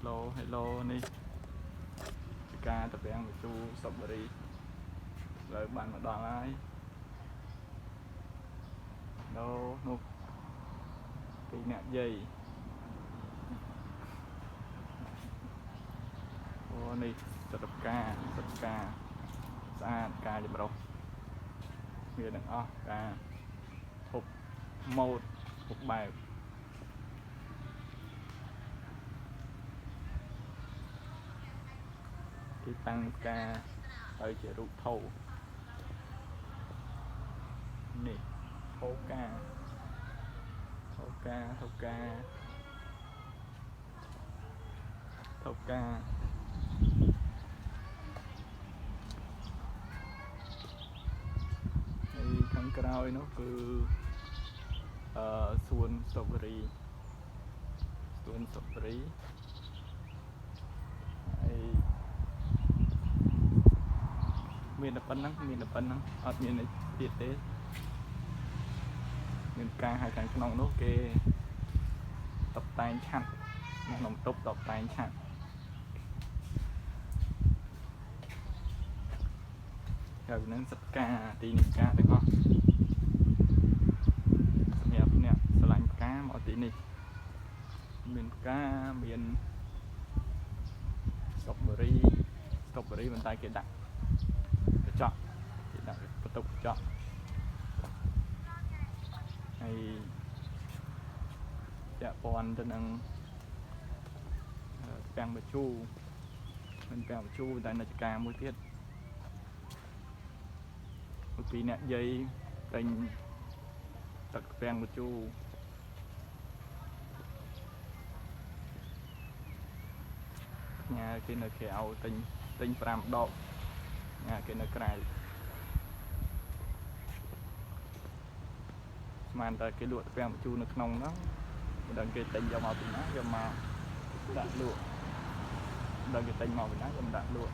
helloនេះការទៅពាំងបញ្ជូសបរីលើបានមកដល់ហើយនោះពីអ្នកយាយអូនេះសិទ្ធិការស្អាតការចម្រុះវាទាំងអស់ការធប់ម៉ូដធប់បែបទីតាំងការទៅជារូបថោនេះថោការហើយខាងក្រោយនោះគឺសួនស្ទ្រូប៊េរីហើយមានតែប៉ុណ្ណឹងអត់មានទៀតទេមានការឲ្យខាងក្នុងនោះគេតុបតែងឆាត់ក្នុងតុបតែងឆាត់ហើយនឹងសិទ្ធិការទីនេះការទាំងអស់សម្រាប់អ្នកស្រឡាញ់ផ្កាមកទីនេះមានផ្កាមានស្ទ្រូប៊េរីប៉ុន្តែគេដាក់កញ្ចក់បន្ទប់កញ្ចក់ហើយពាក់ព័ន្ធទៅនឹងពាំងបញ្ជូតែនៅចការមួយទៀតពីអ្នកយាយតែងទឹកពាំងបញ្ជូញ៉ាគេនៅគេឲ្យទិញ5ដបញ៉ាគេនៅក្រៅស្មានតែគេលក់ពាំងបញ្ជូនៅក្នុងហ្នឹងមិនដឹងគេទិញយកមកពីណាយកមកដាក់លក់មិនដឹងគេទិញមកពីណាយកមកដាក់លក់